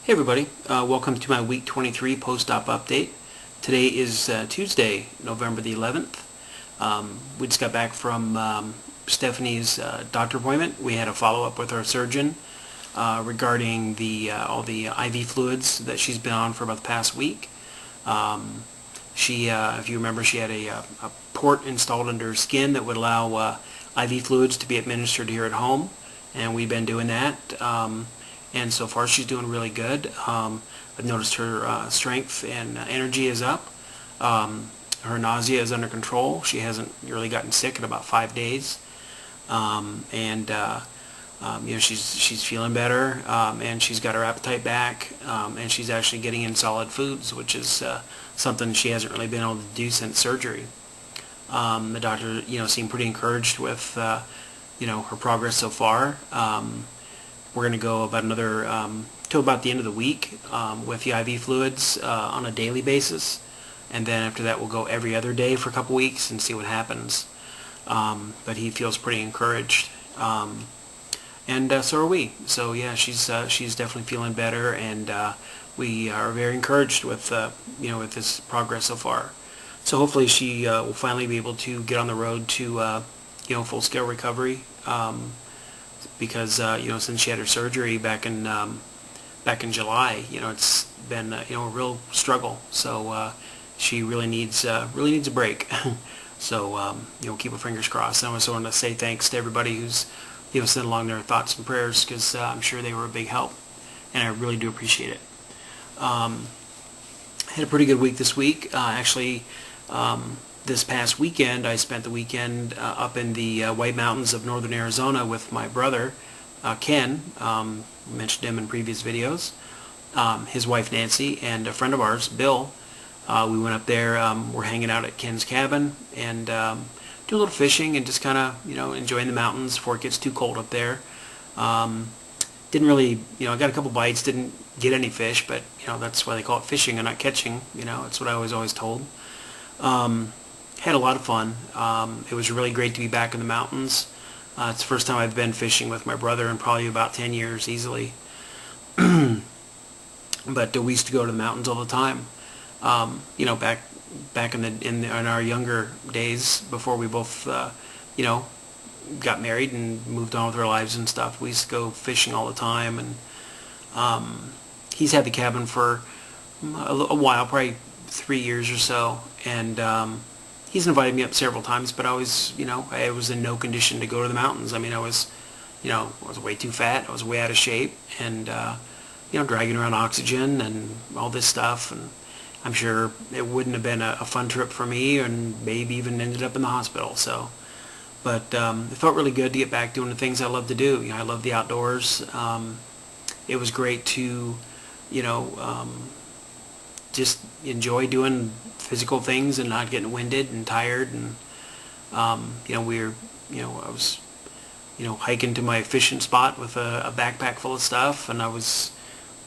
Hey everybody, welcome to my week 23 post-op update. Today is Tuesday, November the 11th. We just got back from Stephanie's doctor appointment. We had a follow-up with our surgeon regarding all the IV fluids that she's been on for about the past week. If you remember, she had a port installed under her skin that would allow IV fluids to be administered here at home, and we've been doing that. And so far she's doing really good. I've noticed her strength and energy is up. Her nausea is under control. She hasn't really gotten sick in about 5 days. She's feeling better, and she's got her appetite back, and she's actually getting in solid foods, which is something she hasn't really been able to do since surgery. The doctor, seemed pretty encouraged with, her progress so far. We're going to go about till about the end of the week with the IV fluids on a daily basis, and then after that we'll go every other day for a couple weeks and see what happens. But he feels pretty encouraged, and so are we. So yeah, she's definitely feeling better, and we are very encouraged with with this progress so far. So hopefully she will finally be able to get on the road to full-scale recovery. Because since she had her surgery back in July, it's been a real struggle. So she really needs a break. So keep our fingers crossed. I also want to say thanks to everybody who's sent along their thoughts and prayers, because I'm sure they were a big help, and I really do appreciate it. Had a pretty good week this week. This past weekend, I spent the weekend up in the White Mountains of northern Arizona with my brother, Ken. Mentioned him in previous videos. His wife Nancy and a friend of ours, Bill. We went up there. We're hanging out at Ken's cabin and do a little fishing and just kind of enjoying the mountains before it gets too cold up there. Didn't really, I got a couple bites. Didn't get any fish, but that's why they call it fishing and not catching. That's what I was always told. Had a lot of fun. It was really great to be back in the mountains. It's the first time I've been fishing with my brother in probably about 10 years easily. But we used to go to the mountains all the time. Back in our younger days before we both got married and moved on with our lives and stuff. We used to go fishing all the time, and he's had the cabin for a while, probably 3 years or so, and he's invited me up several times, but I was in no condition to go to the mountains. I mean, I was way too fat. I was way out of shape, and dragging around oxygen and all this stuff, and I'm sure it wouldn't have been a fun trip for me, and maybe even ended up in the hospital. So, but it felt really good to get back doing the things I love to do. I love the outdoors. It was great to, just enjoy doing physical things and not getting winded and tired. And I was hiking to my fishing spot with a backpack full of stuff, and I was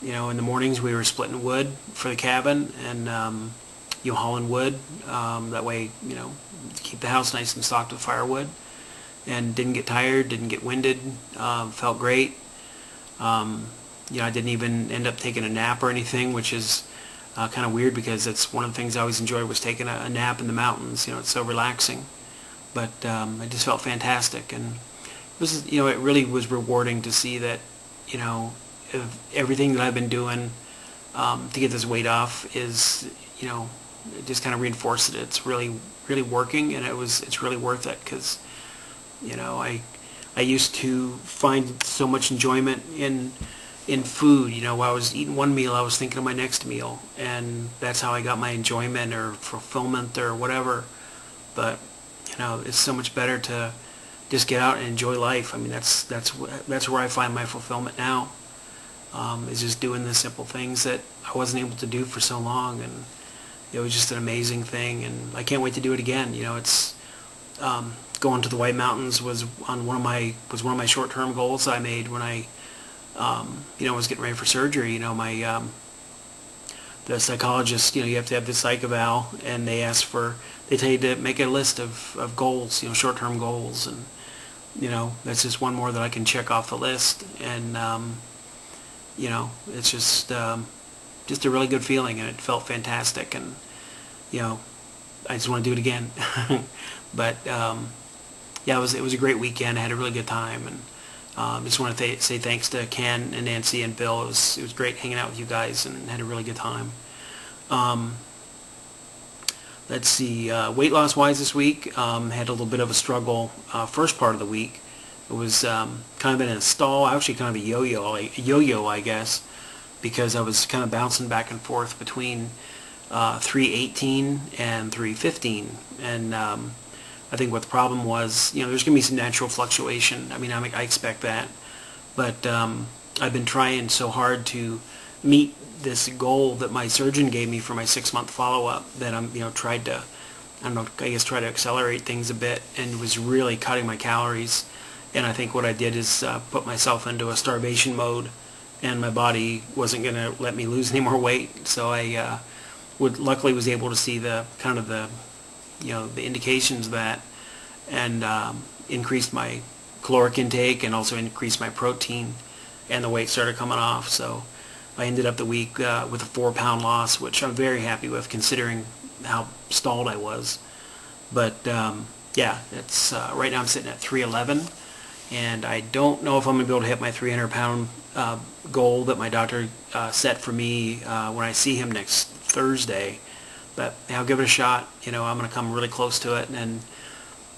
in the mornings we were splitting wood for the cabin and hauling wood, that way keep the house nice and stocked with firewood, and didn't get tired, didn't get winded. Felt great. I didn't even end up taking a nap or anything, which is kind of weird, because that's one of the things I always enjoyed, was taking a nap in the mountains. It's so relaxing. But it just felt fantastic, and it was it really was rewarding to see that everything that I've been doing to get this weight off is it just kind of reinforced that it's really working, and it's really worth it, because I used to find so much enjoyment in food. While I was eating one meal, I was thinking of my next meal, and that's how I got my enjoyment or fulfillment or whatever. But it's so much better to just get out and enjoy life. I mean, that's where I find my fulfillment now. Is just doing the simple things that I wasn't able to do for so long, and it was just an amazing thing, and I can't wait to do it again. It's going to the White Mountains was one of my short-term goals I made when I was getting ready for surgery. The psychologist, you have to have the psych eval, and they tell you to make a list of goals, short-term goals, and that's just one more that I can check off the list. And it's just a really good feeling, and it felt fantastic, and you know, I just want to do it again. But yeah, it was a great weekend. I had a really good time, and just want to say thanks to Ken and Nancy and Bill. It was great hanging out with you guys, and had a really good time. Um, let's see, weight loss wise this week, had a little bit of a struggle first part of the week. It was kind of in a stall, actually kind of a yo-yo, I guess, because I was kind of bouncing back and forth between 318 and 315, and I think what the problem was, there's going to be some natural fluctuation. I mean, I expect that, but I've been trying so hard to meet this goal that my surgeon gave me for my 6-month follow-up that I'm, tried to, I don't know, I guess try to accelerate things a bit, and was really cutting my calories. And I think what I did is put myself into a starvation mode, and my body wasn't going to let me lose any more weight. So I luckily was able to see the kind of the indications of that, and increased my caloric intake and also increased my protein, and the weight started coming off. So I ended up the week with a 4-pound loss, which I'm very happy with considering how stalled I was. But yeah, it's right now I'm sitting at 311, and I don't know if I'm going to be able to hit my 300-pound goal that my doctor set for me when I see him next Thursday. But I'll give it a shot. I'm going to come really close to it, and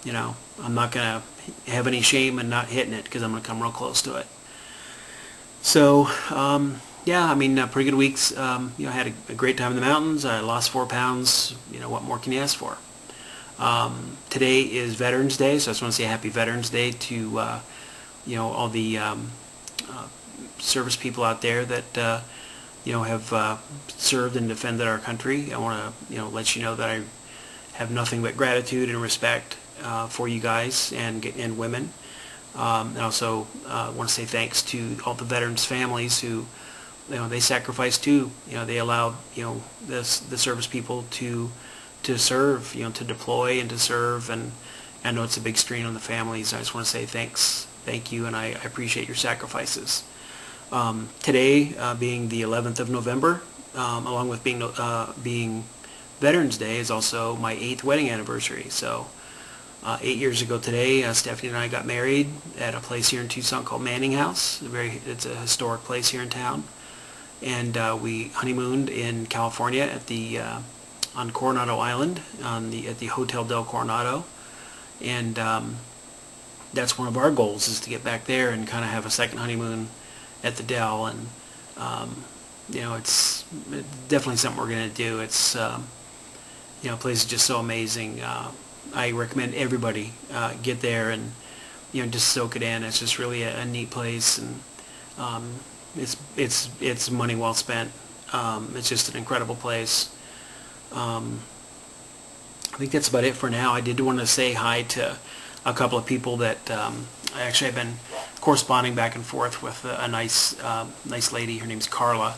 I'm not going to have any shame in not hitting it, because I'm going to come real close to it. So yeah, I mean, pretty good weeks. I had a great time in the mountains. I lost 4 pounds. What more can you ask for? Today is Veterans Day, so I just want to say Happy Veterans Day to all the service people out there that have served and defended our country. I want to let you know that I have nothing but gratitude and respect for you guys and women. And also want to say thanks to all the veterans' families who they sacrificed too. They allowed the service people to serve, to deploy and to serve, and I know it's a big strain on the families. I just want to say thank you, and I appreciate your sacrifices. Today, being the 11th of November, along with being Veterans Day, is also my 8th wedding anniversary. So 8 years ago today, Stephanie and I got married at a place here in Tucson called Manning House. It's a historic place here in town, and we honeymooned in California at the on Coronado Island at the Hotel Del Coronado, and that's one of our goals, is to get back there and kind of have a second honeymoon at the Del. And it's definitely something we're going to do. It's the place is just so amazing. I recommend everybody get there and just soak it in. It's just really a neat place, and it's money well spent. It's just an incredible place. I think that's about it for now. I did want to say hi to a couple of people that I actually have been corresponding back and forth with. A nice lady. Her name's Carla,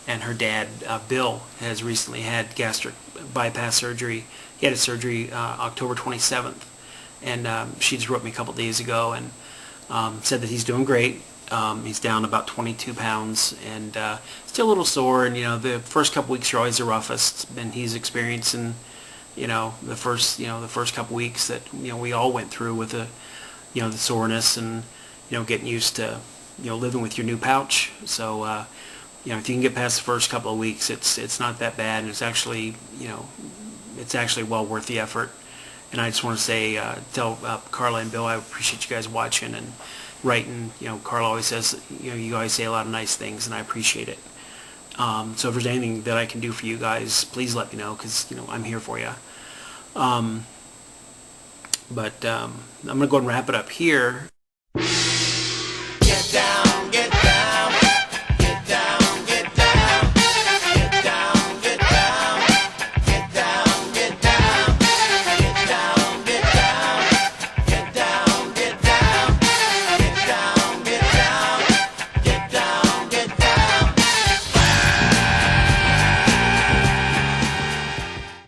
and her dad Bill has recently had gastric bypass surgery. He had his surgery October 27th, and she just wrote me a couple days ago and said that he's doing great. He's down about 22 pounds, and still a little sore, and the first couple weeks are always the roughest, and he's experiencing the first couple weeks that we all went through with the soreness, and getting used to living with your new pouch. So if you can get past the first couple of weeks, it's not that bad, and it's actually well worth the effort. And I just want to say, tell Carla and Bill, I appreciate you guys watching and writing. Carla always says, you guys say a lot of nice things, and I appreciate it. So if there's anything that I can do for you guys, please let me know, because I'm here for you. But I'm going to go ahead and wrap it up here.